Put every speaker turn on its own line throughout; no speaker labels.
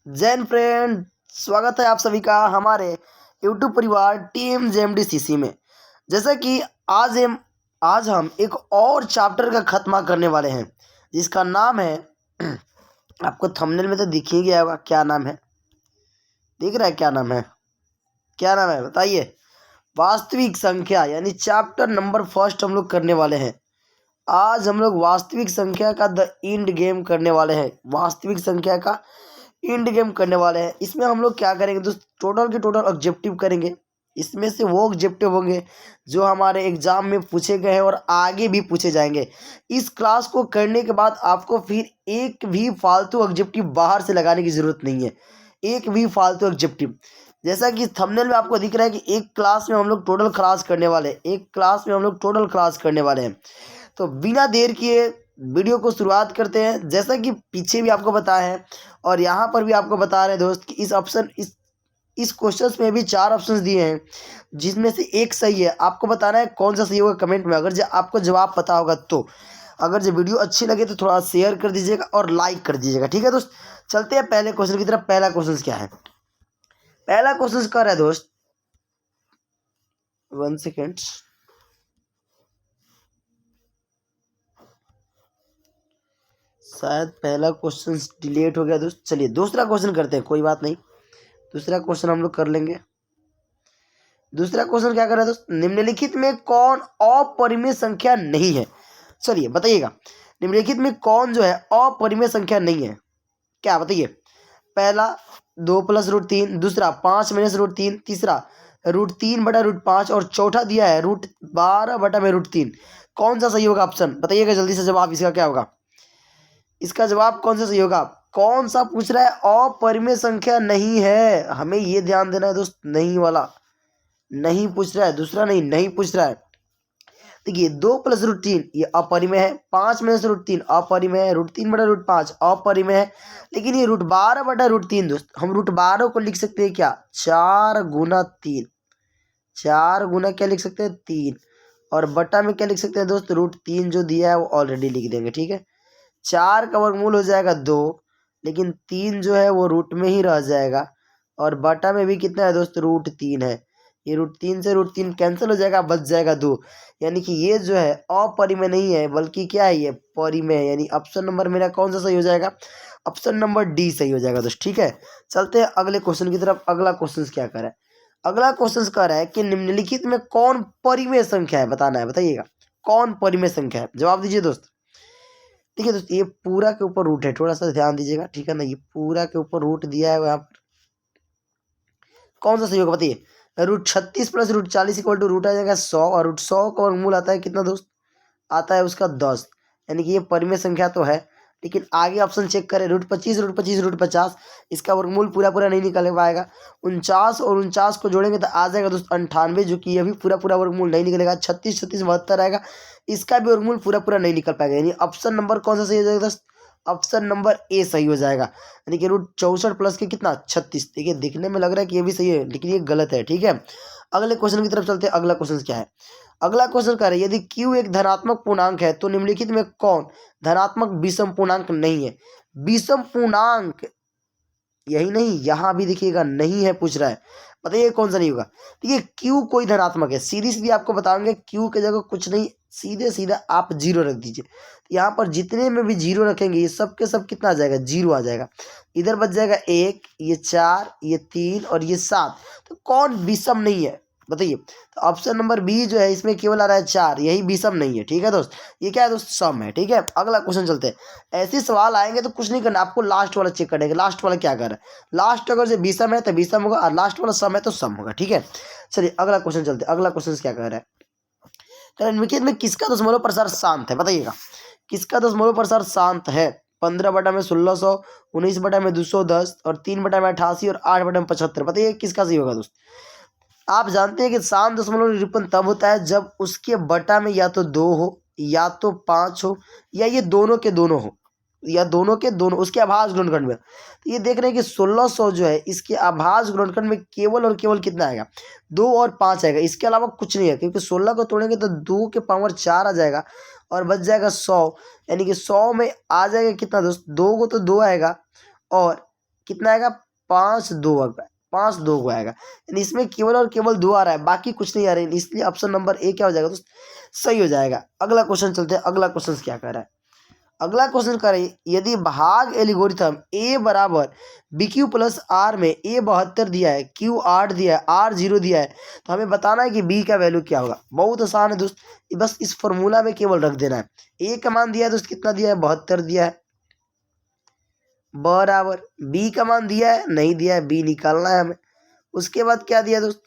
Jain friend, स्वागत है आप सभी का हमारे यूट्यूब परिवार टीम जेएमडीसीसी में। जैसा कि आज हम एक और चैप्टर का खत्मा करने वाले हैं जिसका नाम है आपको थंबनेल में तो दिख ही गया होगा। क्या नाम है? दिख रहा है? क्या नाम है बताइए। वास्तविक संख्या यानी चैप्टर नंबर फर्स्ट हम लोग करने वाले हैं। आज हम लोग वास्तविक संख्या का द इंड गेम करने वाले हैं। वास्तविक संख्या का इंड गेम करने वाले हैं। इसमें हम लोग क्या करेंगे दोस्त, टोटल के टोटल ऑब्जेक्टिव करेंगे। इसमें से वो ऑब्जेक्टिव होंगे जो हमारे एग्जाम में पूछे गए हैं और आगे भी पूछे जाएंगे। इस क्लास को करने के बाद आपको फिर एक भी फालतू ऑब्जेक्टिव बाहर से लगाने की ज़रूरत नहीं है। एक भी फालतू ऑब्जेक्टिव, जैसा कि थंबनेल में आपको दिख रहा है कि एक क्लास में हम लोग टोटल क्लास करने वाले हैं। एक क्लास में हम लोग टोटल क्लास करने वाले हैं। तो बिना देर किए वीडियो को शुरुआत करते हैं। जैसा कि पीछे भी आपको बताया है और यहाँ पर भी आपको बता रहे हैं दोस्त कि इस क्वेश्चंस में भी 4 ऑप्शंस दिए हैं जिसमें से एक सही है। आपको बताना है कौन सा सही होगा कमेंट में। अगर आपको जवाब पता होगा तो अगर जो वीडियो अच्छी लगे तो थोड़ा शेयर कर दीजिएगा और लाइक कर दीजिएगा। ठीक है दोस्त, चलते हैं पहले क्वेश्चन की तरफ। पहला क्वेश्चन क्या है? पहला क्वेश्चन कर रहा है दोस्त, 1 सेकेंड। शायद पहला क्वेश्चन डिलीट हो गया दोस्त। चलिए दूसरा क्वेश्चन करते हैं, कोई बात नहीं। दूसरा क्वेश्चन हम लोग कर लेंगे। दूसरा क्वेश्चन क्या कर रहा है दोस्त? निम्नलिखित में कौन अपरिमेय संख्या नहीं है? चलिए बताइएगा, निम्नलिखित में कौन जो है अपरिमेय संख्या नहीं है? क्या बताइए। पहला 2 + √3, दूसरा 5 - √3, तीसरा √3/√5 और चौथा दिया है √12/√3। कौन सा सही होगा ऑप्शन बताइएगा जल्दी से। जवाब इसका क्या होगा? इसका जवाब कौन सा सही होगा? कौन सा पूछ रहा है? अपरिमेय संख्या नहीं है। हमें ये ध्यान देना है दोस्त, नहीं वाला नहीं पूछ रहा है, दूसरा नहीं पूछ रहा है। देखिए 2 + √3 ये अपरिमेय है, 5 - √3 अपरिमेय है, √3/√5 अपरिमेय है, लेकिन ये √12/√3 दोस्त, हम √12 को लिख सकते हैं क्या? 4 × 3। 4 गुना क्या लिख सकते हैं? 3। और बटा में क्या लिख सकते हैं दोस्त? √3 जो दिया है वो ऑलरेडी लिख देंगे। ठीक है, 4 का वर्गमूल हो जाएगा 2, लेकिन 3 जो है वो रूट में ही रह जाएगा। और बटा में भी कितना है दोस्त? √3 है। ये √3 से √3 कैंसिल हो जाएगा, बच जाएगा 2। यानी कि ये जो है अपरिमेय नहीं है बल्कि क्या है? ये परिमेय है। यानी ऑप्शन नंबर मेरा कौन सा सही हो जाएगा? ऑप्शन नंबर डी सही हो जाएगा दोस्त। ठीक है, चलते हैं अगले क्वेश्चन की तरफ। अगला क्वेश्चन क्या कर रहा है? अगला क्वेश्चन कह रहा है कि निम्नलिखित में कौन परिमेय संख्या है? बताना है, बताइएगा कौन परिमेय संख्या है। जवाब दीजिए दोस्त। ठीक है दोस्त, ये पूरा के ऊपर रूट है, थोड़ा सा ध्यान दीजिएगा। ठीक है ना, ये पूरा के ऊपर रूट दिया है। यहाँ पर कौन सा सही होगा बताइए। √36 + √40 = आ जाएगा 100 और √100 का वर्गमूल आता है कितना दोस्त? आता है उसका 10। यानी कि ये परिमेय संख्या तो है, लेकिन आगे ऑप्शन चेक करें। √25 √25 √50, इसका वर्गमूल पूरा पूरा नहीं निकल पाएगा। 49 और 49 को जोड़ेंगे तो आ जाएगा दोस्त 98, जो कि ये भी पूरा पूरा वर्गमूल नहीं निकलेगा। 36 36 72 आएगा, इसका भी वर्गमूल पूरा पूरा नहीं निकल पाएगा। यानी ऑप्शन नंबर कौन सा सही हो जाएगा दोस्त? ऑप्शन नंबर ए सही हो जाएगा। यानी कि √64 प्लस के कितना? 36। देखिए दिखने में लग रहा है कि ये भी सही है, लेकिन ये गलत है। ठीक है, अगले क्वेश्चन की तरफ चलते हैं। अगला क्वेश्चन क्या है? अगला क्वेश्चन कह रहा है यदि q एक धनात्मक पूर्णांक है तो निम्नलिखित में कौन धनात्मक विषम पूर्णांक नहीं है? विषम पूर्णांक, यही नहीं यहाँ भी देखिएगा नहीं है पूछ रहा है। बताइए कौन सा नहीं होगा। देखिए q कोई धनात्मक है, सीधी सीधी आपको बताएंगे q के जगह कुछ नहीं, सीधे सीधा आप 0 रख दीजिए। यहाँ पर जितने में भी 0 रखेंगे ये सब के सब कितना आ जाएगा? 0 आ जाएगा। इधर बच जाएगा 1, ये 4, ये 3 और ये 7। तो कौन विषम नहीं है बताइए। तो ऑप्शन नंबर बी जो है इसमें केवल आ रहा है 4, यही विषम नहीं है। ठीक है दोस्त, ये क्या है दोस्त? सम है। ठीक है, अगला क्वेश्चन चलते हैं। ऐसे सवाल आएंगे तो कुछ नहीं करना, आपको लास्ट वाला चेक करेंगे। लास्ट वाला क्या कर रहा है? लास्ट अगर जो विषम है तो विषम होगा और लास्ट वाला सम है तो सम होगा। ठीक है, चलिए अगला क्वेश्चन चलते हैं। अगला क्वेश्चन क्या कर रहा है? निम्नलिखित में किसका दशमलव प्रसार शांत है? बताइएगा किसका दशमलव प्रसार शांत है? 15/1600, 19/210 और 3/88 और 8/75। बताइए किसका सही होगा दोस्त। आप जानते हैं कि शांत दशमलव निरूपण तब होता है जब उसके बटा में या तो 2 हो या तो 5 हो या ये दोनों के दोनों हो या दोनों के दोनों उसके आभाज्य गुणनखंड में। तो ये देख रहे हैं कि 1600 जो है इसके आभाज्य गुणनखंड में केवल और केवल कितना आएगा? 2 और 5 आएगा, इसके अलावा कुछ नहीं है। क्योंकि 16 को तोड़ेंगे तो 2 के पावर 4 आ जाएगा और बच जाएगा 100। यानी कि 100 में आ जाएगा कितना दोस्त? 2 को तो 2 आएगा और कितना आएगा 5 2 आएगा, 5 2 को आएगा, यानी इसमें केवल और केवल 2 आ रहा है, बाकी कुछ नहीं आ रहा है, इसलिए ऑप्शन नंबर ए क्या हो जाएगा दोस्त, सही हो जाएगा। अगला क्वेश्चन चलते हैं, अगला क्वेश्चन क्या कह रहा है। अगला क्वेश्चन करें, यदि भाग एल्गोरिथम ए बराबर बी क्यू प्लस आर में ए 72 दिया है, क्यू 8 दिया है, आर 0 दिया है, तो हमें बताना है कि बी का वैल्यू क्या होगा। बहुत आसान है दोस्त, बस इस फॉर्मूला में केवल रख देना है। ए का मान दिया है दोस्त, कितना दिया है 72 दिया है, बराबर बी का मान दिया है, नहीं दिया है, बी निकालना है हमें। उसके बाद क्या दिया है दोस्त,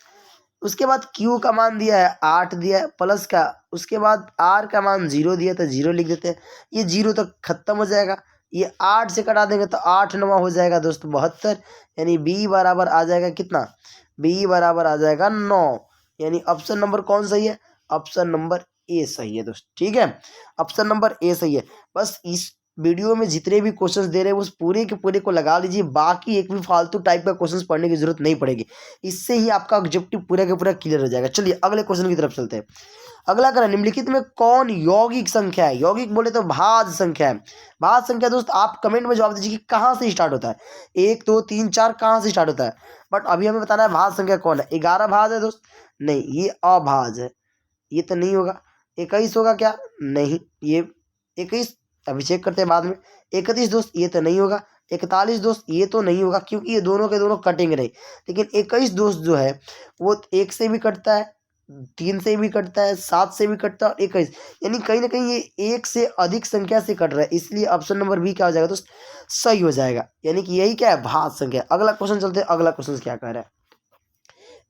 उसके बाद क्यू का मान दिया है 8 दिया है प्लस का, उसके बाद आर का मान 0 दिया तो 0 लिख देते हैं, ये 0 तक खत्म हो जाएगा, ये 8 से कटा देंगे तो 8 9 हो जाएगा दोस्त 72, यानी बी बराबर आ जाएगा कितना, बी बराबर आ जाएगा 9, यानी ऑप्शन नंबर कौन सही है, ऑप्शन नंबर ए सही है दोस्त। ठीक है, ऑप्शन नंबर ए सही है। बस इस वीडियो में जितने भी क्वेश्चंस दे रहे हैं उस पूरे के पूरे को लगा लीजिए, बाकी एक भी फालतू टाइप का क्वेश्चंस पढ़ने की जरूरत नहीं पड़ेगी, इससे ही आपका ऑब्जेक्टिव पूरा का पूरा क्लियर हो जाएगा। चलिए अगले क्वेश्चन की तरफ चलते हैं। अगला करें, निम्नलिखित में कौन यौगिक संख्या है, यौगिक बोले तो भाज्य संख्या है। भाज्य संख्या दोस्त आप कमेंट में जवाब दीजिए कि कहाँ से स्टार्ट होता है, 1 2 3 4 कहाँ से स्टार्ट होता है, बट अभी हमें बताना है भाज्य संख्या कौन है। 11 भाज्य है दोस्त, नहीं ये अभाज्य है, ये तो नहीं होगा। 21 होगा क्या, नहीं ये 21 अभी चेक करते हैं बाद में। 31 दोस्त ये तो नहीं होगा। 41 दोस्त ये तो नहीं होगा क्योंकि ये दोनों के दोनों कटेंगे नहीं। लेकिन 21 दोस्त जो है वो 1 से भी कटता है, 3 से भी कटता है, 7 से भी कटता है और 21, यानी कहीं ना कहीं ये 1 से अधिक संख्या से कट रहा है, इसलिए ऑप्शन नंबर बी क्या हो जाएगा दोस्त, सही हो जाएगा, यानी कि यही क्या है, भाज्य संख्या। अगला क्वेश्चन चलते हैं, अगला क्वेश्चन क्या कह रहा है,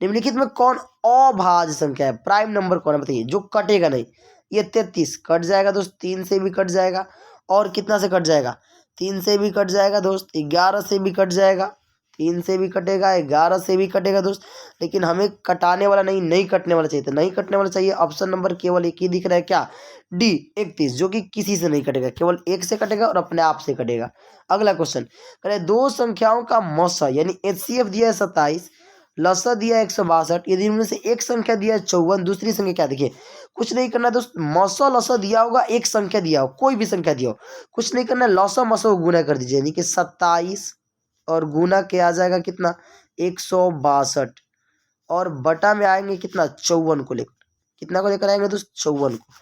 निम्नलिखित में कौन अभाज्य संख्या है, प्राइम नंबर कौन है बताइए जो कटेगा नहीं। ये 33 कट जाएगा दोस्त, 3 से भी कट जाएगा, और कितना से कट जाएगा, 3 से भी कट जाएगा दोस्त, 11 से भी कट जाएगा, 3 से भी कटेगा, 11 से भी कटेगा दोस्त। लेकिन हमें कटाने वाला नहीं, नहीं कटने वाला चाहिए, तो नहीं कटने वाला चाहिए। ऑप्शन नंबर केवल एक ही दिख रहा है क्या, डी 31, जो कि किसी से नहीं कटेगा, केवल एक से कटेगा और अपने आप से कटेगा। अगला क्वेश्चन करें, दो संख्याओं का मौसा यानी एचसीएफ दिया है 27, लसा दिया है 162, यदि इनमें से एक संख्या दिया है 54, दूसरी संख्या क्या, देखिए कुछ नहीं करना दोस्त, मौसा लसा दिया होगा, एक संख्या दिया हो, कोई भी संख्या दिया हो, कुछ नहीं करना, लसा मसा को गुना कर दीजिए, यानी कि 27 और गुना के आ जाएगा कितना 162, और बटा में आएंगे कितना 54 को लेकर, कितना को लेकर आएंगे दोस्त 54 को।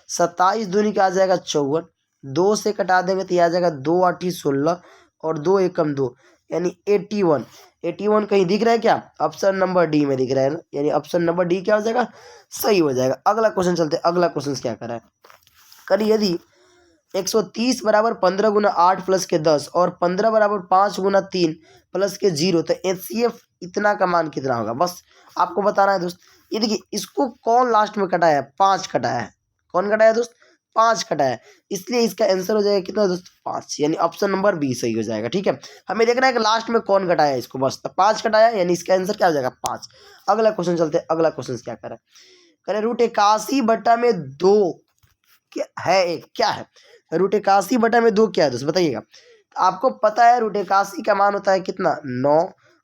27 दूनी का आ जाएगा 54, 2 से कटा देंगे तो आ जाएगा 2 8 16 और 2 एकम 2, यानी 81। 81 कहीं दिख रहा है क्या, ऑप्शन नंबर डी में दिख रहा है ना, यानी ऑप्शन नंबर डी क्या हो जाएगा, सही हो जाएगा। अगला क्वेश्चन चलते हैं, अगला क्वेश्चन क्या कर रहा है, करिए यदि 130 बराबर 15 गुना 8 प्लस के 10 और 15 बराबर 5 गुना 3 प्लस के 0, तो एचसीएफ इतना का मान कितना होगा, बस आपको बताना है दोस्त। ये देखिए इसको कौन लास्ट में कटाया है, 5 कटाया है, कौन कटाया दोस्त, 5 कटाया है, इसलिए इसका आंसर हो जाएगा कितना दोस्त 5, यानी ऑप्शन नंबर बी सही हो जाएगा। ठीक है, हमें देखना है कि लास्ट में कौन कटाया है इसको, बस तो 5 कटाया, यानी इसका आंसर क्या हो जाएगा 5। अगला क्वेश्चन चलते हैं, अगला क्वेश्चन क्या करें, करें रूट 81 बटा में 2 क्या है, एक क्या है, रूट 81 बटा में 2 क्या है दोस्त बताइएगा। आपको पता है रूट 81 का मान होता है कितना 9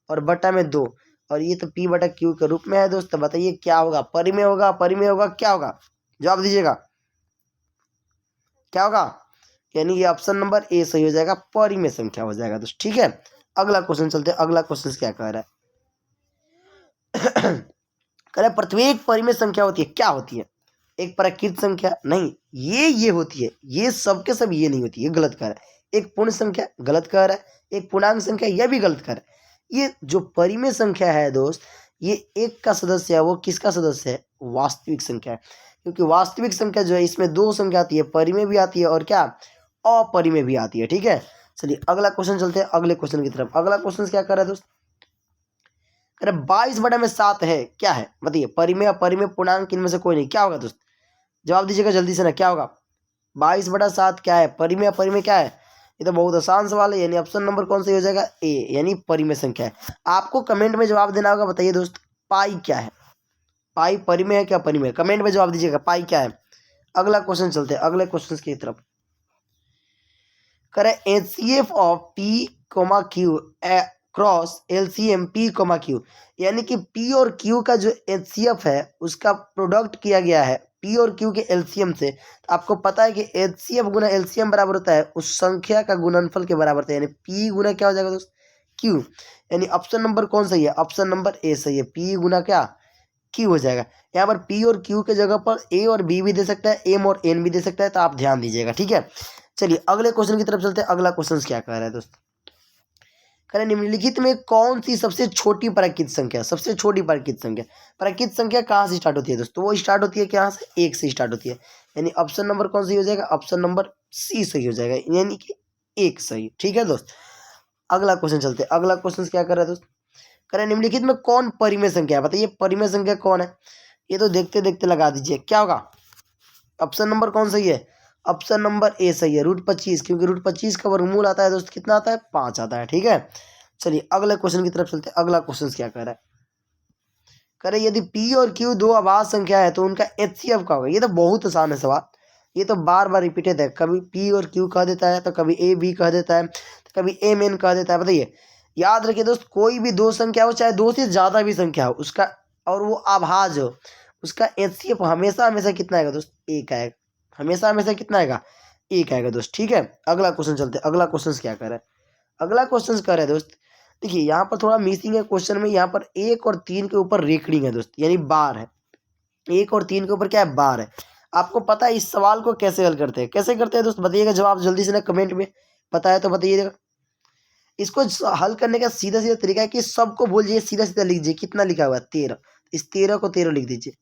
और बटा में 2, और ये तो पी बटा क्यू के रूप में है दोस्त, तो बताइए क्या होगा, परिमेय होगा, परिमेय होगा, क्या होगा, जवाब दीजिएगा क्या होगा, यानी ये ऑप्शन नंबर ए सही हो जाएगा, परिमेय संख्या हो जाएगा दोस्त। ठीक है, अगला क्वेश्चन चलते हैं, अगला क्वेश्चन क्या कह रहा है कह प्रत्येक परिमेय संख्या होती है, क्या होती है, एक प्राकृत संख्या, नहीं ये होती है, ये सबके सब ये नहीं होती, ये गलत कह रहा है। एक पूर्ण संख्या, गलत कह रहा है। एक पूर्णांक संख्या, यह भी गलत कह रहा है। ये जो परिमेय संख्या है दोस्त, ये एक का सदस्य है, वो किसका सदस्य है, वास्तविक संख्या है, क्योंकि वास्तविक संख्या जो है इसमें 2 संख्या आती है, परिमेय भी आती है और क्या अपरिमेय भी आती है। ठीक है, चलिए अगला क्वेश्चन चलते हैं, अगले क्वेश्चन की तरफ। अगला क्वेश्चन क्या कर रहा है दोस्त, 22 बटा में 7 है, क्या है बताइए, परिमेय अपरिमेय पूर्णांक इनमें से कोई नहीं, क्या होगा दोस्त, जवाब दीजिएगा जल्दी से ना, क्या होगा 22 बटा 7 क्या है, परिमेय अपरिमेय क्या है, ये तो बहुत आसान सवाल है, यानी ऑप्शन नंबर कौन सा हो जाएगा ए, यानी परिमेय संख्या है। आपको कमेंट में जवाब देना होगा, बताइए दोस्त पाई क्या है, पाई परिमेय है क्या परिमेय, कमेंट में जवाब दीजिएगा पाई क्या है। अगला क्वेश्चन चलते हैं, अगले क्वेश्चन की तरफ। करें HCF of P coma Q cross LCM P coma Q, यानी कि पी और क्यू का जो एचसीएफ है उसका प्रोडक्ट किया गया है पी और क्यू के एलसीएम से। तो आपको पता है कि एचसीएफ गुना एलसीएम बराबर होता है उस संख्या का गुणनफल के बराबर होता है, यानी पी गुना क्या हो जाएगा दोस्त क्यू, यानी ऑप्शन नंबर कौन सही है? ऑप्शन नंबर ए सही है। पी गुना क्या? क्यू हो जाएगा। यहाँ पर पी और क्यू के जगह पर ए और बी भी दे सकता है, एम और एन भी दे सकता है, तो आप ध्यान दीजिएगा, ठीक है। चलिए अगले क्वेश्चन की तरफ चलते हैं। अगला क्वेश्चन क्या कह रहा है दोस्त? करें निम्नलिखित में कौन सी सबसे छोटी प्राकृत संख्या? सबसे छोटी प्राकृत संख्या, प्राकृत संख्या कहाँ से स्टार्ट होती है दोस्तों? वो स्टार्ट होती है कहाँ से? एक से स्टार्ट होती है, यानी ऑप्शन नंबर कौन सही हो जाएगा? ऑप्शन नंबर सी सही हो जाएगा, यानी कि एक सही, ठीक है दोस्त। अगला क्वेश्चन चलते हैं। अगला क्वेश्चन क्या कर रहा है दोस्त? करें निम्नलिखित में कौन परिमेय संख्या है? बताइए परिमेय संख्या कौन है? ये तो देखते देखते लगा दीजिए, क्या होगा? ऑप्शन नंबर कौन सही है? ऑप्शन नंबर ए सही है, √25, क्योंकि √25 का वर्गमूल आता है दोस्त कितना आता है? 5 आता है, ठीक है। चलिए अगले क्वेश्चन की तरफ चलते हैं। अगला क्वेश्चन क्या कह रहा है? कह रहे यदि पी और क्यू दो अभाज्य संख्या है तो उनका एचसीएफ क्या होगा? ये तो बहुत आसान है सवाल, ये तो बार बार रिपीटेड है, कभी पी और क्यू कह देता है, तो कभी ए बी कह देता है, तो कभी एम एन कह देता है। बताइए, याद रखिए दोस्त, कोई भी दो संख्या हो, चाहे दो से ज़्यादा भी संख्या हो, उसका और वो अभाज्य हो, उसका एचसीएफ हमेशा हमेशा कितना आएगा दोस्त? एक आएगा, हमेशा हमेशा कितना आएगा? एक आएगा दोस्त, ठीक है। अगला क्वेश्चन चलते हैं। अगला क्वेश्चन क्या कर रहा है? अगला क्वेश्चन कर रहा है दोस्त, देखिए यहाँ पर थोड़ा मिसिंग है क्वेश्चन में, यहाँ पर 1 और 3 के ऊपर रेकड़िंग है दोस्त, यानी बार है। 1 और 3 के ऊपर क्या है? बार है। आपको पता है इस सवाल को कैसे हल करते हैं? कैसे करते हैं दोस्त बताइएगा, जवाब जल्दी से ना कमेंट में, पता है तो बताइएगा। इसको हल करने का सीधा सीधा तरीका है कि सबको बोलिए, सीधा सीधा लिख दीजिए। कितना लिखा हुआ है? 13, इस 13 को 13 लिख दीजिए।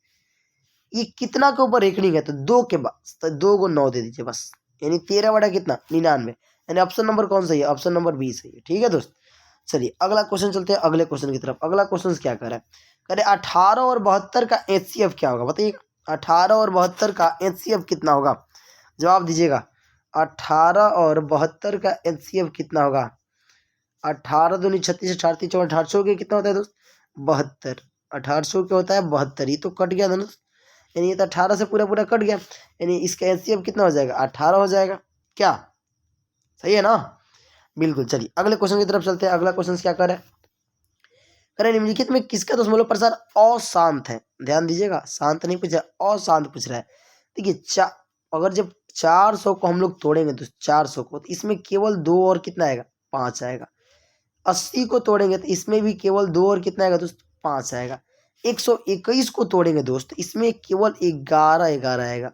ये कितना के ऊपर रेकड़िंग है? तो 2 के बाद, तो 2 को 9 दे दीजिए बस, यानी 13 बटा कितना? 99, यानी ऑप्शन नंबर कौन सही है? ऑप्शन नंबर बी सही है, ठीक है दोस्त। चलिए अगला क्वेश्चन चलते हैं। अगले क्वेश्चन की तरफ। अगला क्वेश्चन क्या कर रहा है? कह रहे 18 और 72 का एचसीएफ क्या होगा? बताइए 18 और 72 का एचसीएफ कितना होगा? जवाब दीजिएगा। 18 और 72 का एचसीएफ कितना होगा? 18 दूनी 36, 38 चौवन 1800 के कितना होता है दोस्त? 72। 1800 क्या होता है? 72। ये तो कट गया दोस्त, यानी ये तो 18 से पूरा पूरा कट गया, यानी इसका एचसीएफ कितना हो जाएगा? 18 हो जाएगा। क्या सही है ना? बिल्कुल। चलिए अगले क्वेश्चन की तरफ चलते हैं। अगला क्वेश्चन क्या कर रहा है? करें निम्नलिखित में किसका दशमलव प्रसार अशांत है? ध्यान दीजिएगा, शांत नहीं पूछा, अशांत पूछ रहा है। देखिए अगर जब 400 को हम लोग तोड़ेंगे तो 400 को, तो इसमें केवल 2 और कितना आएगा? 5 आएगा। 80 को तोड़ेंगे तो इसमें भी केवल 2 और कितना आएगा दोस्त? 5 आएगा। 121 को तोड़ेंगे दोस्त, इसमें केवल 11 आएगा।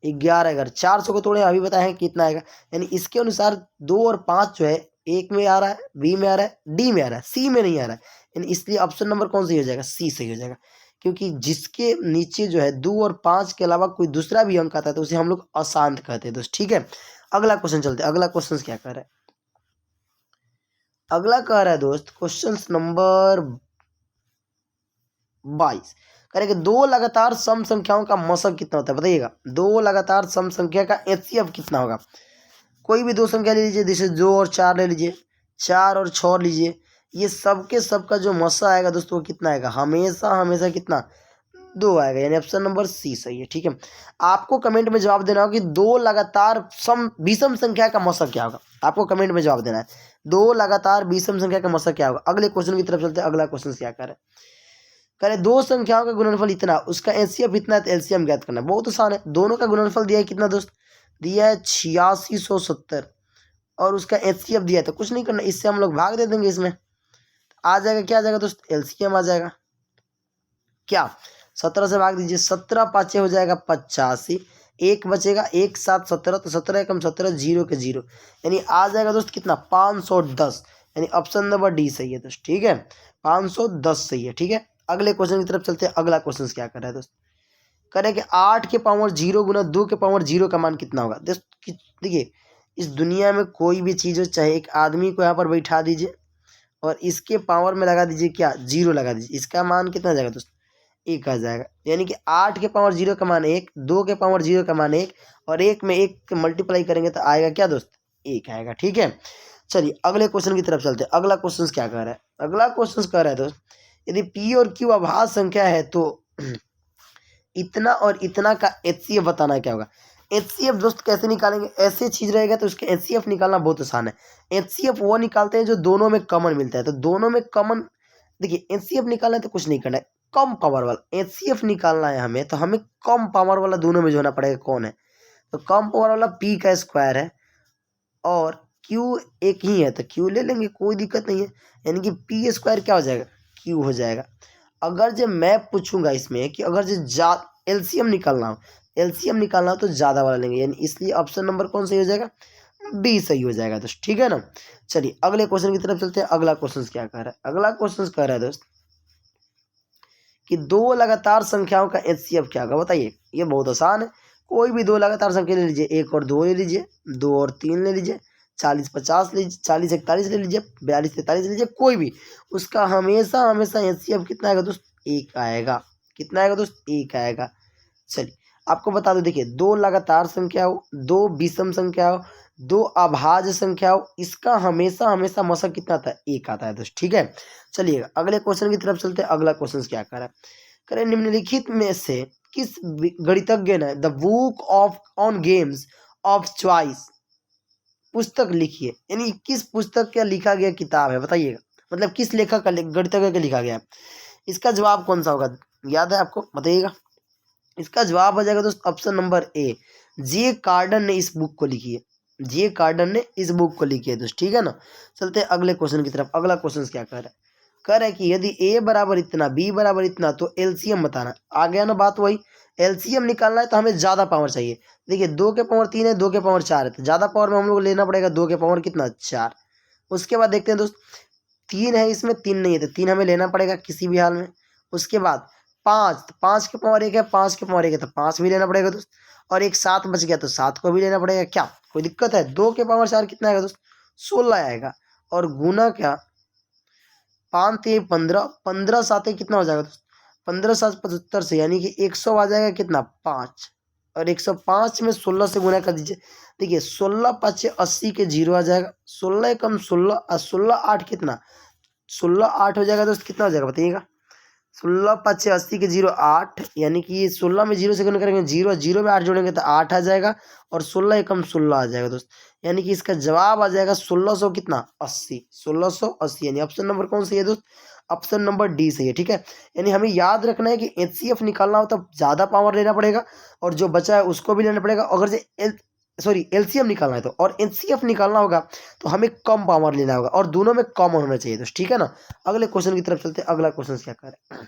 11 400 को तोड़े अभी बताए हैं कितना आएगा, यानी इसके अनुसार 2 और 5 जो है, एक में आ रहा है, बी में आ रहा है, डी में आ रहा है, सी में नहीं आ रहा है, यानी इसलिए ऑप्शन नंबर कौन सही हो जाएगा? सी सही हो जाएगा, क्योंकि जिसके नीचे जो है 2 और 5 के अलावा कोई दूसरा भी अंक आता है तो उसे हम लोग अशांत कहते हैं दोस्त, ठीक है। अगला क्वेश्चन चलते हैं। अगला क्वेश्चन क्या कह रहा है? अगला कह रहा है दोस्त क्वेश्चन नंबर 22, करेंगे दो लगातार सम संख्याओं का मसब कितना होता है? बताइएगा, दो लगातार सम संख्या का एचसीएफ कितना होगा? कोई भी दो संख्या ले लीजिए, जैसे 2 और 4 ले लीजिए, 4 और 6 लीजिए, ये सबके सबका जो मसा आएगा दोस्तों वो कितना आएगा? हमेशा हमेशा कितना? 2 आएगा, यानी ऑप्शन नंबर सी सही है, ठीक है। आपको कमेंट में जवाब देना होगा कि दो लगातार विषम संख्या का मसा क्या होगा? आपको कमेंट में जवाब देना है, दो लगातार विषम संख्या का मसा क्या होगा। अगले क्वेश्चन की तरफ चलते हैं। अगला क्वेश्चन क्या कर रहे हैं? करें दो संख्याओं का गुणनफल इतना, उसका एलसीएम इतना है, तो एलसीएम ज्ञात करना। बहुत आसान है, दोनों का गुणनफल दिया है कितना दोस्त? दिया है 8670, और उसका एचसीएफ दिया है, तो कुछ नहीं करना, इससे हम लोग भाग दे देंगे, इसमें आ जाएगा, क्या आ जाएगा दोस्त? एलसीएम आ जाएगा। क्या 17 से भाग दीजिए, 17 पाँचे हो जाएगा 85, एक बचेगा, 1 7 17, तो 17 एकम 17, 0 के 0, यानी आ जाएगा दोस्त कितना? 510, यानी ऑप्शन नंबर डी सही है दोस्त, ठीक है। 510 सही है, ठीक है। अगले क्वेश्चन की तरफ चलते हैं। अगला क्वेश्चन क्या कर रहा है दोस्त? करें कि 8 के पावर 0 गुना 2 के पावर 0 का मान कितना होगा? देखिए, इस दुनिया में कोई भी चीज़ हो, चाहे एक आदमी को यहाँ पर बैठा दीजिए और इसके पावर में लगा दीजिए क्या? 0 लगा दीजिए, इसका मान कितना आ जाएगा दोस्त? 1 आ जाएगा, यानी कि 8 के पावर 0 का मान 1, 2 के पावर 0 का मान 1, और 1 में 1 मल्टीप्लाई करेंगे तो आएगा क्या दोस्त? 1 आएगा, ठीक है। चलिए अगले क्वेश्चन की तरफ चलते हैं। अगला क्वेश्चन क्या कह रहा है? अगला क्वेश्चन कह रहा है दोस्त, यदि पी और क्यू अभाज्य संख्या है तो इतना और इतना का एचसीएफ बताना क्या होगा? एचसीएफ दोस्त कैसे निकालेंगे? ऐसे चीज रहेगा तो उसके एचसीएफ निकालना बहुत आसान है। एचसीएफ वो निकालते हैं जो दोनों में कॉमन मिलता है, तो दोनों में कॉमन, देखिए एचसीएफ निकालना है तो कुछ नहीं करना है, कम पावर वाला एचसीएफ निकालना है हमें, तो हमें कम पावर वाला दोनों में जो होना पड़ेगा, कौन है? तो कम पावर वाला पी का स्क्वायर है और क्यू एक ही है तो क्यू ले लेंगे, कोई दिक्कत नहीं है। यानी कि पी स्क्वायर क्या हो जाएगा, क्यू हो जाएगा। अगर जो मैं पूछूंगा इसमें कि अगर जो एलसीएम निकालना हो, एलसीएम निकालना हो तो ज़्यादा वाला लेंगे, यानी इसलिए ऑप्शन नंबर कौन सही हो जाएगा, बी सही हो जाएगा दोस्त, ठीक है ना। चलिए अगले क्वेश्चन की तरफ चलते हैं। अगला क्वेश्चन क्या कह रहा है, अगला क्वेश्चन कह रहा है दोस्त कि दो लगातार संख्याओं का एचसीएफ क्या होगा, बताइए। ये बहुत आसान है, कोई भी दो लगातार संख्या ले लीजिए, 1 और 2 ले लीजिए, 2 और 3 ले लीजिए, 40-50 ले लीजिए, 40-41 ले लीजिए, 42-43 ले लीजिए, कोई भी, उसका हमेशा हमेशा एचसीएफ कितना आएगा दोस्त, 1 आएगा। कितना आएगा दोस्त, 1 आएगा। चलिए आपको बता दो, देखिए दो लगातार संख्या हो, दो विषम संख्या हो, दो अभाज्य संख्या हो, इसका हमेशा हमेशा मशक कितना आता है, 1 आता है दोस्त, ठीक है। चलिए अगले क्वेश्चन की तरफ चलते हैं। अगला क्वेश्चन क्या कर रहा है, करें निम्नलिखित में से किस गणितज्ञ ने the book of on games of choice पुस्तक लिखी है, यानी किस पुस्तक का लिखा गया किताब है, बताइएगा। मतलब किस लेखक का, गणितज्ञ का लिखा गया है। इसका जवाब कौन सा होगा, याद है आपको, बताइएगा। इसका जवाब हो जाएगा दोस्त ऑप्शन नंबर ए, जे कार्डन ने इस बुक को लिखी है। जे कार्डन ने इस बुक को लिखी है दोस्त, ठीक है ना। चलते हैं अगले क्वेश्चन की तरफ। अगला क्वेश्चन क्या कर रहा है, कह रहा है कि यदि ए बराबर इतना, बी बराबर इतना, तो एलसीएम बताना। आ गया ना बात वही, एलसीएम निकालना है तो हमें ज़्यादा पावर चाहिए। देखिए 2 के पावर 3 है, 2 के पावर 4 है, तो ज़्यादा पावर में हम लोग लेना पड़ेगा 2 के पावर कितना, 4। उसके बाद देखते हैं दोस्त, 3 है इसमें, 3 नहीं है तो 3 हमें लेना पड़ेगा किसी भी हाल में। उसके बाद 5, तो 5 के पावर 1 है, 5 के पावर 1 है तो 5 भी लेना पड़ेगा दोस्त। और एक 7 बच गया तो 7 को भी लेना पड़ेगा। क्या कोई दिक्कत है, 2 के पावर 4 कितना आएगा दोस्त, 16 आएगा। और गुना क्या, 5 3 15, 15 7 कितना हो जाएगा दोस्त, 15 7 75 से, यानी कि 100 आ जाएगा कितना, 5। और 105 में 16 से गुना कर दीजिए। देखिए 16 5 80 के 0 आ जाएगा, 16 कम 16 और 16 8 कितना, 16 8 हो जाएगा दोस्त। कितना हो जाएगा बताइएगा, 16 5 80 के 0 8, यानी कि ये 16 में 0 से गुना करेंगे 0, 0 में 8 जोड़ेंगे तो 8 आ जाएगा। और 16 एकम 16 आ जाएगा दोस्त, यानी कि इसका जवाब आ जाएगा 1600 कितना, 80, 1680। यानी ऑप्शन नंबर कौन सही है दोस्त, ऑप्शन नंबर डी सही है, ठीक है। यानी हमें याद रखना है कि एचसीएफ निकालना हो तो ज़्यादा पावर लेना पड़ेगा, और जो बचा है उसको भी लेना पड़ेगा। अगर से एलसीएम निकालना है तो, और एचसीएफ निकालना होगा तो हमें कम पावर लेना होगा, और दोनों में कम होना चाहिए दोस्त, ठीक है ना। अगले क्वेश्चन की तरफ चलते हैं। अगला क्वेश्चन क्या कर रहे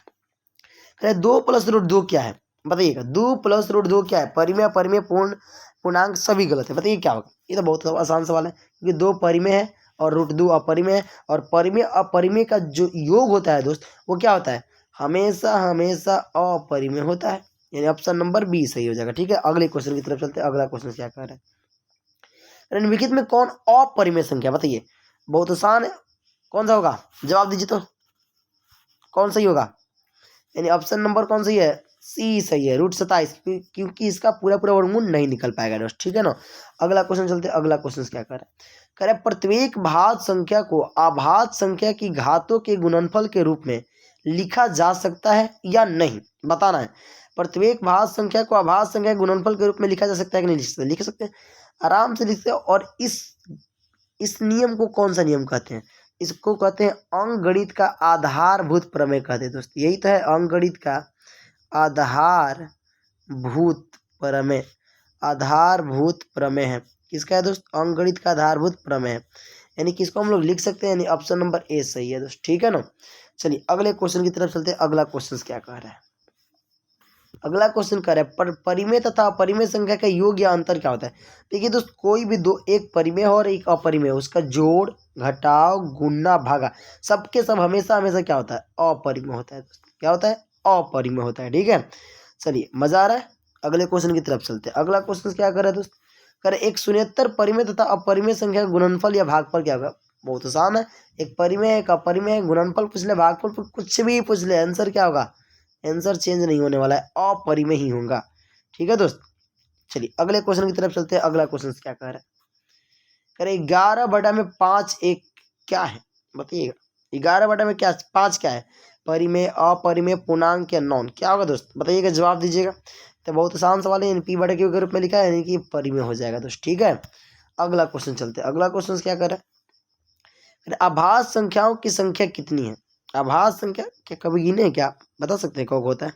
हैं, 2 + √2 क्या है, बताइएगा। 2 + √2 क्या है, परिमेय अपरिमेय पूर्ण पूर्णांक सभी गलत है, बताइए क्या होगा। ये तो बहुत आसान सवाल है, क्योंकि 2 परिमेय है और √2 अपरिमेय है, और परिमेय अपरिमेय का जो योग होता है दोस्त वो क्या होता है, हमेशा हमेशा अपरिमेय होता है। यानी ऑप्शन नंबर बी सही हो जाएगा, ठीक है। अगले क्वेश्चन की तरफ चलते हैं। अगला क्वेश्चन क्या कर रहे हैं, निम्नलिखित में कौन अपरिमेय संख्या, बताइए। बहुत आसान है, कौन सा होगा, जवाब दीजिए तो, कौन सही होगा। यानी ऑप्शन नंबर कौन सही है, सी सही है, √27, क्योंकि इसका पूरा पूरा वर्गमूल नहीं निकल पाएगा दोस्त, ठीक है ना। अगला क्वेश्चन चलते हैं। अगला क्वेश्चन क्या कर रहे हैं, प्रत्येक भाज्य संख्या को अभाज्य संख्या की घातों के गुणनफल के रूप में लिखा जा सकता है या नहीं, बताना है। प्रत्येक भाज्य संख्या को अभाज्य संख्या के गुणनफल के रूप में लिखा जा सकता है कि नहीं, लिख सकते हैं, आराम से लिखते हैं। और इस नियम को कौन सा नियम कहते हैं, इसको कहते हैं अंकगणित का आधारभूत प्रमेय कहते हैं दोस्त। यही तो है अंकगणित का आधारभूत प्रमेय। आधारभूत प्रमेय है किसका है दोस्त, अंकगणित का आधारभूत प्रमेय है। यानी किसको हम लोग लिख सकते हैं, यानी ऑप्शन नंबर ए सही है दोस्त, ठीक है ना। चलिए अगले क्वेश्चन की तरफ चलते हैं। अगला क्वेश्चन क्या कह रहा है, अगला क्वेश्चन कर रहा है परिमेय तथा अपरिमेय संख्या का योग या अंतर क्या होता है। देखिए दोस्त, कोई भी दो, एक परिमेय और एक अपरिमेय, उसका जोड़ घटाव गुणा भागा सबके सब हमेशा हमेशा क्या होता है, अपरिमेय होता है दोस्त। क्या होता है, अपरिमेय होता है, ठीक है। चलिए मजा आ रहा है। अगले क्वेश्चन की तरफ चलते हैं। अगला क्वेश्चन क्या कर रहा है दोस्त, कर एक शून्येतर परिमेय तथा अपरिमेय संख्या का गुणनफल या भागफल क्या होगा। बहुत आसान है, एक परिमेय एक अपरिमेय, गुणनफल पूछ ले भागफल कुछ भी पूछ ले, आंसर क्या होगा, आंसर चेंज नहीं होने वाला है, अपरिमेय ही होगा, ठीक है दोस्त। चलिए अगले क्वेश्चन की तरफ चलते हैं। अगला क्वेश्चन क्या कह रहा है, करे 11/5 एक क्या है, बताइएगा। 11/में क्या 5 क्या है, परिमेय अपरिमेय पूर्णांक या नॉन, क्या होगा दोस्त, बताइएगा, जवाब दीजिएगा। तो बहुत आसान सवाल है, P/Q के रूप में लिखा है, यानी कि परिमेय हो जाएगा दोस्त, ठीक है। अगला क्वेश्चन चलते हैं। अगला क्वेश्चन क्या कर रहा है, अभाज्य संख्याओं की संख्या कितनी है। अभाज्य संख्या क्या कभी गिने हैं क्या, बता सकते हैं कौन होता है,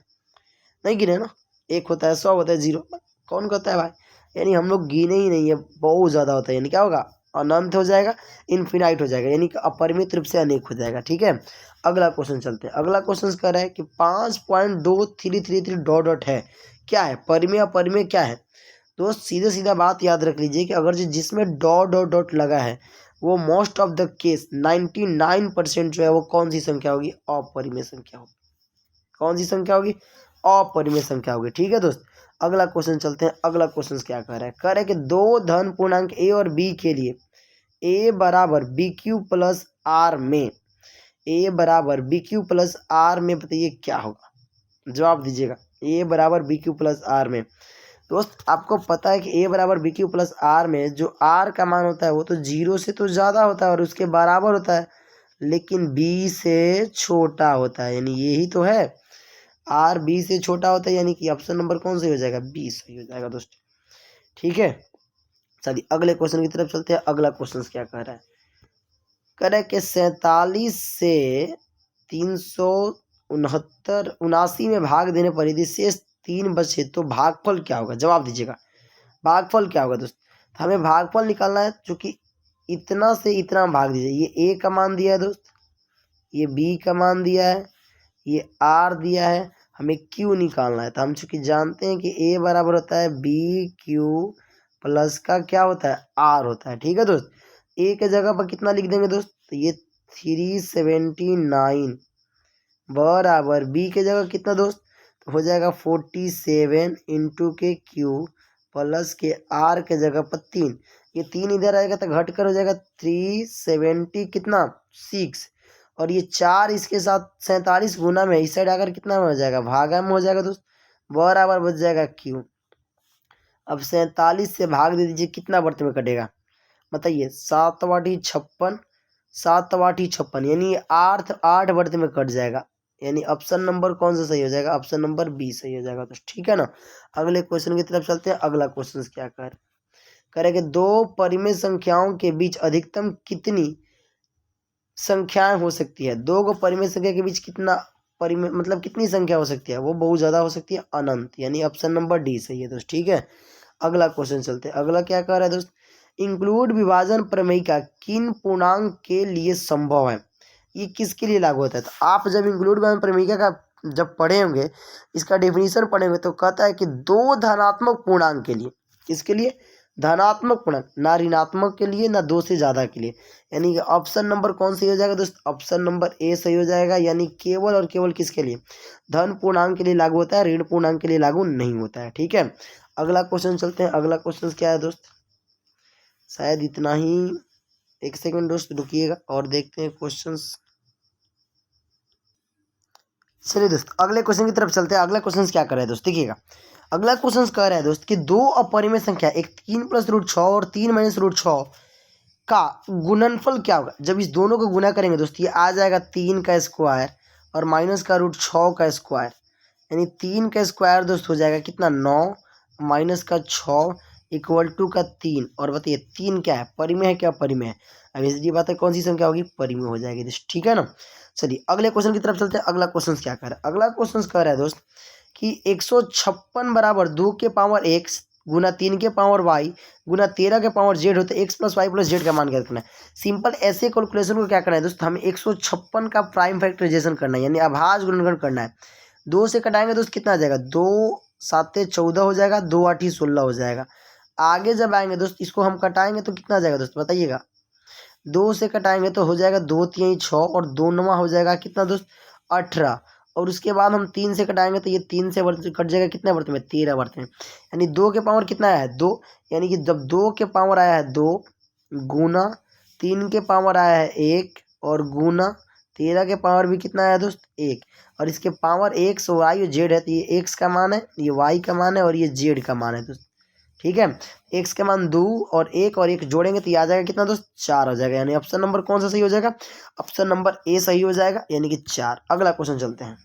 नहीं गिने ना, 1 होता है, 100 होता है, 0 कौन कहता है भाई। यानी हम लोग गिने ही नहीं है, बहुत ज़्यादा होता है, यानी क्या होगा, अनंत हो जाएगा, इन्फिनाइट हो जाएगा, यानी कि अपरिमित रूप से अनेक हो जाएगा। ठीक है, अगला क्वेश्चन चलते हैं। अगला क्वेश्चन कह रहा है कि 5.2333 डॉट डॉट है, क्या है? परिमेय अपरिमेय क्या है? दोस्त सीधे सीधा बात याद रख लीजिए कि अगर जिसमें डॉट डॉट डॉट लगा है वो मोस्ट ऑफ द केस 99% जो है वो कौन सी संख्या होगी? अपरिमेय संख्या होगी। कौन सी संख्या होगी? अपरिमेय संख्या होगी। ठीक है दोस्त, अगला क्वेश्चन चलते हैं। अगला क्वेश्चन क्या कह रहा है? कह रहा है कि दो धन पूर्णांक ए और बी के लिए ए बराबर बी क्यू प्लस आर में, ए बराबर बी क्यू प्लस आर में बताइए क्या होगा? जवाब दीजिएगा। ए बराबर बी क्यू प्लस आर में दोस्त आपको पता है कि ए बराबर बी क्यू प्लस आर में जो आर का मान होता है वो तो 0 से तो ज़्यादा होता है और उसके बराबर होता है, लेकिन बी से छोटा होता है, यानी यही तो है, आर बी से छोटा होता है, यानी कि ऑप्शन नंबर कौन सही हो जाएगा? बी सही हो जाएगा दोस्त। ठीक है, चलिए अगले क्वेश्चन की तरफ चलते हैं। अगला क्वेश्चन क्या कह रहा है? कह रहा है कि 47 से 379 में भाग देने पर यदि शेष 3 बचे तो भागफल क्या होगा? जवाब दीजिएगा। भागफल क्या होगा दोस्त? तो हमें भागफल निकालना है, चूंकि इतना से इतना भाग दीजिए। ये ए का मान दिया है दोस्त, ये बी का मान दिया है, ये आर दिया है, हमें क्यू निकालना है। तो हम चूंकि जानते हैं कि ए बराबर होता है बी क्यू प्लस का क्या होता है? आर होता है। ठीक है दोस्त, ए के जगह पर कितना लिख देंगे दोस्त? तो ये 379 बराबर बी के जगह कितना दोस्त? तो हो जाएगा 47 इंटू के क्यू प्लस के आर के जगह पर 3, ये 3 इधर आएगा तो घट कर हो जाएगा 370 कितना? 6, और ये 4 इसके साथ 47 गुना में इस साइड आकर कितना में हो जाएगा? भागा में हो जाएगा दोस्त, बराबर बच जाएगा क्यू। अब 47 से भाग दे दीजिए, कितना वर्त में कटेगा बताइए? 7 56, 7 56, यानी 8 वर्त में कट जाएगा, यानी ऑप्शन नंबर कौन सा सही हो जाएगा? ऑप्शन नंबर बी सही हो जाएगा। तो ठीक है ना, अगले क्वेश्चन की तरफ चलते हैं। अगला क्वेश्चन क्या करेंगे? दो परिमेय संख्याओं के बीच अधिकतम कितनी संख्याएं हो सकती है? दो को परिमेय संख्या के बीच कितना परिमेय मतलब कितनी संख्या हो सकती है? वो बहुत ज्यादा हो सकती है, अनंत, यानी ऑप्शन नंबर डी सही है दोस्त। ठीक है, अगला क्वेश्चन चलते हैं। अगला क्या कह रहा है दोस्त? इंक्लूड विभाजन प्रमेय का किन पूर्णांक के लिए संभव है? ये किसके लिए लागू होता है? तो आप जब इंक्लूड विभाजन प्रमेय का जब पढ़े होंगे, इसका डेफिनेशन पढ़ेंगे, तो कहता है कि दो धनात्मक पूर्णांक के लिए, किसके लिए? धनात्मक पूर्णांक, ना ऋणात्मक के लिए ना दो से ज्यादा के लिए, यानी कि ऑप्शन नंबर कौन सही हो जाएगा दोस्त? ऑप्शन नंबर ए सही हो जाएगा, यानी केवल और केवल किसके लिए? धन पूर्णांक के लिए लागू होता है, ऋण पूर्णांक के लिए लागू नहीं होता है। ठीक है, अगला क्वेश्चन चलते हैं। अगला क्वेश्चन क्या है दोस्त? शायद इतना ही, एक सेकंड दोस्त रुकिएगा और देखते हैं क्वेश्चंस। चलिए दोस्त अगले क्वेश्चन की तरफ चलते हैं। अगला क्वेश्चन क्या कर रहा है दोस्त? देखिएगा, अगला क्वेश्चन कह रहा है दोस्त कि दो अपरिमेय संख्या, एक 3 + √6 और 3 - √6 का गुणनफल क्या होगा? जब इस दोनों को गुना करेंगे दोस्त, ये आ जाएगा 3 का स्क्वायर और माइनस का √6 का स्क्वायर, यानी 3 का स्क्वायर दोस्त हो जाएगा कितना? 9 माइनस का 6 इक्वल टू का 3, और बताइए 3 क्या है? परिमेय है क्या? परिमेय है। अब ये बात है कौन सी संख्या होगी? परिमेय हो जाएगी दोस्त। ठीक है ना, चलिए अगले क्वेश्चन की तरफ चलते हैं। अगला क्वेश्चन क्या कर रहा है? अगला क्वेश्चन कह रहा है दोस्त कि 156 बराबर 2 के पावर x गुना 3 के पावर y गुना 13 के पावर z होता है। x + y + z का मान क्या रखना है? सिंपल ऐसे कैलकुलेशन को क्या करना है दोस्त? हमें 156 का प्राइम फैक्टराइजेशन करना है, यानी अभाज्य गुणनखंड करना है। 2 से कटाएंगे दोस्त कितना आ जाएगा? 2 7 14 हो जाएगा, 2 8 16 हो जाएगा। आगे जब आएंगे दोस्त इसको हम कटाएंगे तो कितना आ जाएगा दोस्त बताइएगा? 2 से कटाएंगे तो हो जाएगा 2 3 6 और 2 9 हो जाएगा कितना दोस्त? 18, और उसके बाद हम 3 से कटाएंगे तो ये 3 से कट जाएगा कितने वर्त में? 13 वर्त में, यानी 2 के पावर कितना आया है? 2, यानी कि जब 2 के पावर आया है 2 गुना 3 के पावर आया है 1 और गुना 13 के पावर भी कितना आया दोस्त? 1, और इसके पावर x y और z है, तो ये x का मान है, ये y का मान है और ये z का मान है दोस्त। ठीक है, x का मान 2 और 1 जोड़ेंगे तो ये आ जाएगा कितना दोस्त? 4 हो जाएगा, यानी ऑप्शन नंबर कौन सा सही हो जाएगा? ऑप्शन नंबर ए सही हो जाएगा, यानी कि 4। अगला क्वेश्चन चलते हैं।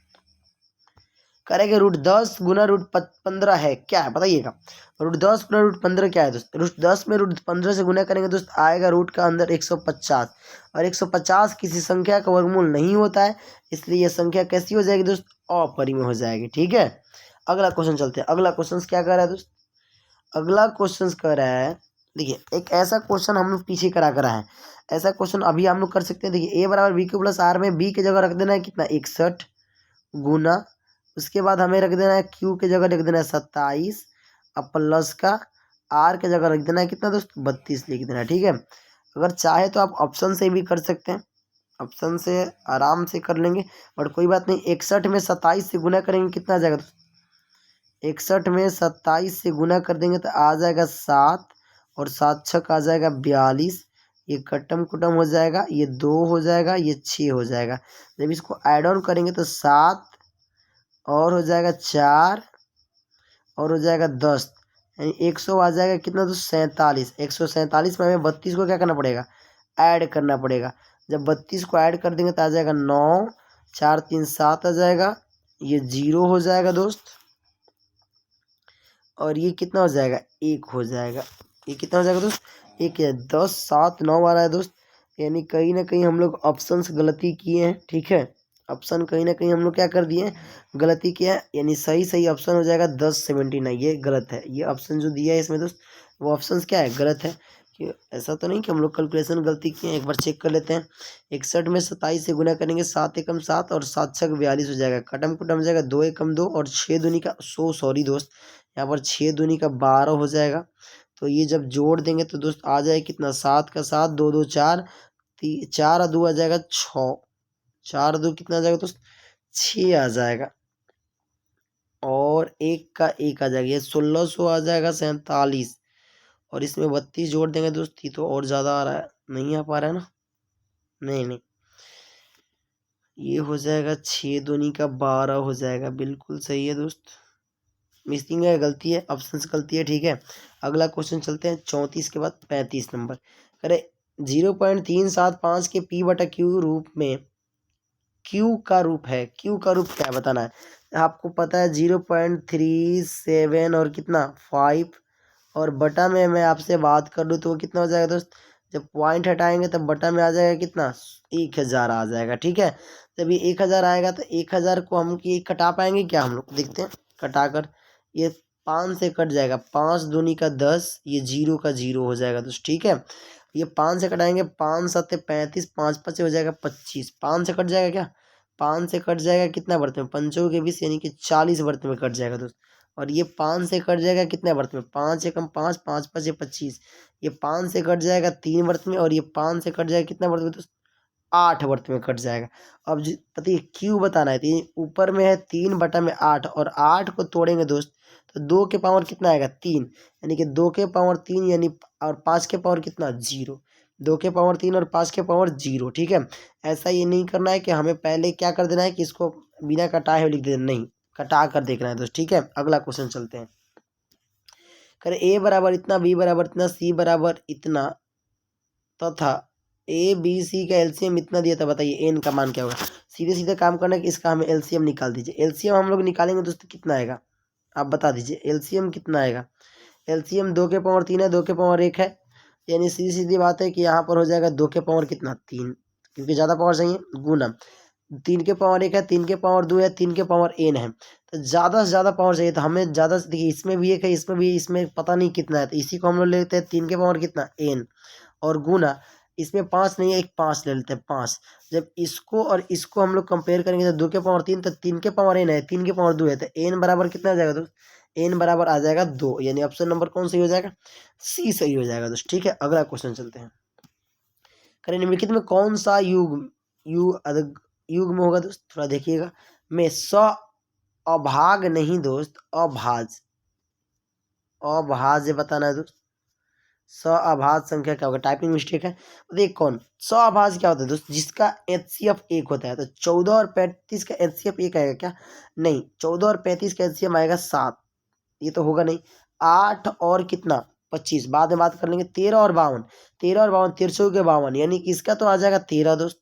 करेंगे √10 गुना √15 है क्या है बताइएगा? √10 गुना √15 क्या है दोस्त? √10 में √15 से गुना करेंगे दोस्त, आएगा रूट का अंदर 150, और 150 किसी संख्या का वर्गमूल नहीं होता है, इसलिए यह संख्या कैसी हो जाएगी दोस्त? अपरिमेय हो जाएगी। ठीक है, अगला क्वेश्चन चलते हैं। अगला क्वेश्चन क्या कह रहा है दोस्त? अगला क्वेश्चन कह रहा है देखिए एक ऐसा क्वेश्चन हम लोग पीछे करा है, ऐसा क्वेश्चन अभी हम लोग कर सकते हैं। देखिए ए बराबर बी क्यू प्लस आर में बी की जगह रख देना है कितना 61 गुना, उसके बाद हमें रख देना है क्यू की जगह रख देना है 27, अब प्लस का आर की जगह रख देना है कितना दोस्त 32 लिख देना है। ठीक है, अगर चाहे तो आप ऑप्शन से भी कर सकते हैं, ऑप्शन से आराम से कर लेंगे, बट कोई बात नहीं। 61 में 27 से गुना करेंगे कितना आ जाएगा दोस्त, 61 में 27 से गुना कर देंगे तो आ जाएगा 7, और 7 छक आ जाएगा 42, ये कटम कुटम हो जाएगा, ये 2 हो जाएगा, ये 6 हो जाएगा। जब इसको ऐड ऑन करेंगे तो 7 और हो जाएगा 4 और हो जाएगा 10, यानी 100 आ जाएगा कितना तो 47। 147 में हमें 32 को क्या करना पड़ेगा, ऐड करना पड़ेगा। जब 32 को ऐड कर देंगे तो आ जाएगा 9, 4 3 7 आ जाएगा, ये 0 हो जाएगा दोस्त, और ये कितना हो जाएगा 1 हो जाएगा। ये कितना हो जाएगा दोस्त, 1 है। 10 7 9 आ रहा है दोस्त, यानी कहीं ना कहीं हम लोग ऑप्शन से गलती किए हैं। ठीक है, ऑप्शन कहीं ना कहीं हम लोग क्या कर दिए हैं, गलती किया है, यानी सही ऑप्शन हो जाएगा 1079। ये गलत है, ये ऑप्शन जो दिया है इसमें दोस्त वो ऑप्शन क्या है, गलत है। कि ऐसा तो नहीं कि हम लोग कैलकुलेशन गलती किए हैं, एक बार चेक कर लेते हैं। 61 में 27 से गुना करेंगे, 7 एकम 7 और 7 छक 42 हो जाएगा, कटम कुटम हो जाएगा, 2 एकम 2 और 6 दूनी का सॉरी दोस्त, यहाँ पर 6 दूनी का 12 हो जाएगा। तो ये जब जोड़ देंगे तो दोस्त आ जाए कितना, 7 का 7, 2 2 4, 4 और 2 आ जाएगा 6, 4 2 कितना आ जाएगा दोस्त 6 आ जाएगा, और 1 का 1 आ जाएगा, ये 1600 आ जाएगा 47, और इसमें 32 जोड़ देंगे दोस्त, ये तो और ज़्यादा आ रहा है, नहीं आ पा रहा है ना, नहीं, ये हो जाएगा 6 दूनी का 12 हो जाएगा, बिल्कुल सही है दोस्त। मिसिंग है, गलती है, ऑप्शन से गलती है। ठीक है, अगला क्वेश्चन चलते हैं 34 के बाद 35 नंबर। अरे 0.375 के पी बटा क्यू रूप में क्यू का रूप है, क्यू का रूप क्या है बताना है। आपको पता है 0.37 और कितना 5, और बटा में मैं आपसे बात कर लूँ तो वो कितना हो जाएगा दोस्त, जब पॉइंट हटाएंगे तब बटा में आ जाएगा कितना 1000 आ जाएगा। ठीक है, जब ये 1000 आएगा तो 1000 को हम ये कटा पाएंगे क्या, हम लोग देखते हैं कटा कर। ये 5 से कट जाएगा, 5 दूनी का 10, ये 0 का 0 हो जाएगा दोस्त। ठीक है, ये 5 से कटाएंगे, 5 7 35, 5 5 हो जाएगा 25, 5 से कट जाएगा क्या, 5 से कट जाएगा कितना बर्तन में, पंचों के 20 यानी कि 40 बर्तन में कट जाएगा दोस्त। और ये 5 से कट जाएगा कितने बर्त में, 5 एकम 5, 5 5 ये 25, ये 5 से कट जाएगा 3 बर्त में, और ये 5 से कट जाएगा कितना बर्त में दोस्त 8 बर्त में कट जाएगा। अब पता है क्यू बताना है, तो ऊपर में है 3 बटा में 8, और 8 को तोड़ेंगे दोस्त तो 2 के पावर कितना आएगा 3, यानी कि 2 के पावर 3 यानी, और 5 के पावर कितना 0, 2 के पावर 3 और 5 के पावर 0। ठीक है, ऐसा ये नहीं करना है कि हमें पहले क्या कर देना है कि इसको बिना कटाए हुए लिख देना, नहीं, कटा कर देखना है दोस्त। ठीक है, अगला क्वेश्चन चलते हैं। करें ए बराबर इतना, बी बराबर इतना, सी बराबर इतना तथा ए बी सी का एलसीएम इतना दिया था, बताइए एन का मान क्या होगा। सीधे सीधे काम करना है कि इसका हमें एलसीएम निकाल दीजिए। एलसीएम हम लोग निकालेंगे दोस्तों कितना आएगा, आप बता दीजिए एलसीएम कितना आएगा। एलसीएम 2 के पावर 3 है, 2 के पावर 1 है, यानी सीधी सीधी बात है कि यहाँ पर हो जाएगा 2 के पावर कितना 3, क्योंकि ज़्यादा पावर चाहिए, गुना 3 के पावर 1 है, 3 के पावर 2 है, 3 के पावर एन है, तो ज़्यादा से ज़्यादा पावर चाहिए। तो हमें ज़्यादा से, देखिए इसमें भी 1 है, इसमें भी, इसमें पता नहीं कितना है, तो इसी को हम लोग लेते हैं 3 के पावर कितना एन, और गुना इसमें 5 नहीं है, एक 5 ले लेते हैं 5। जब इसको और इसको हम लोग कंपेयर करेंगे तो 2 के पावर 3, तो 3 के पावर एन है, 3 के पावर 2 है, तो एन बराबर कितना आ जाएगा दोस्त, एन बराबर आ जाएगा 2, यानी ऑप्शन नंबर कौन सही हो जाएगा, सी सही हो जाएगा दोस्त। ठीक है, अगला क्वेश्चन चलते हैं। करें निम्नलिखित में कौन सा युग में होगा दोस्त, थोड़ा देखिएगा, में स अभाग नहीं दोस्त, अभाज, अभाज्य बताना है दोस्त। स अभाज्य संख्या क्या होगा, टाइपिंग मिस्टेक है। देख कौन स अभाज्य क्या होता है दोस्त, जिसका एचसीएफ 1 होता है। तो 14 और 35 का एचसीएफ 1 आएगा क्या, नहीं, 14 और 35 का एचसीएफ आएगा 7, ये तो होगा नहीं। 8 और कितना 25, बाद में बात कर लेंगे। 13 और 52, 13 और 52 13 के 52, यानी कि इसका तो आ जाएगा 13 दोस्त,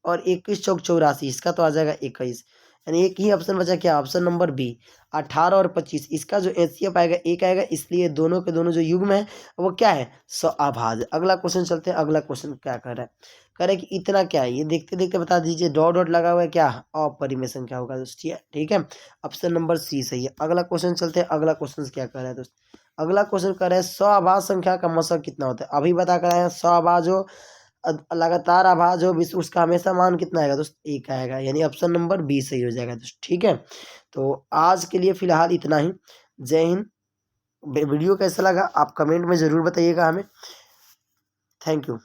और 21 चौक 84, इसका तो आ जाएगा 21, यानी एक ही ऑप्शन बचा क्या, ऑप्शन नंबर बी 18 और 25, इसका जो एचसीएफ आएगा 1 आएगा, इसलिए दोनों के दोनों जो युग्म है वो क्या है, अभाज्य। अगला क्वेश्चन चलते हैं, अगला क्वेश्चन क्या कर रहा है, कह रहा है कि इतना क्या है, ये देखते देखते बता दीजिए, डॉट डॉट लगा हुआ है क्या, अपरिमेय संख्या होगा दोस्त। ठीक है, ऑप्शन नंबर सी सही है। अगला क्वेश्चन चलते हैं, अगला क्वेश्चन क्या कर रहा है दोस्त, अगला क्वेश्चन कर रहे हैं सआभाज्य संख्या का मशक कितना होता है। अभी बता कर आए हैं सआभाज्य हो लगातार आभाज्य हो विश्व उसका हमेशा मान कितना आएगा दोस्त, 1 आएगा, यानी ऑप्शन नंबर बी सही हो जाएगा दोस्त। ठीक है, तो आज के लिए फिलहाल इतना ही। जय हिंद। वीडियो कैसा लगा आप कमेंट में ज़रूर बताइएगा हमें। Thank you.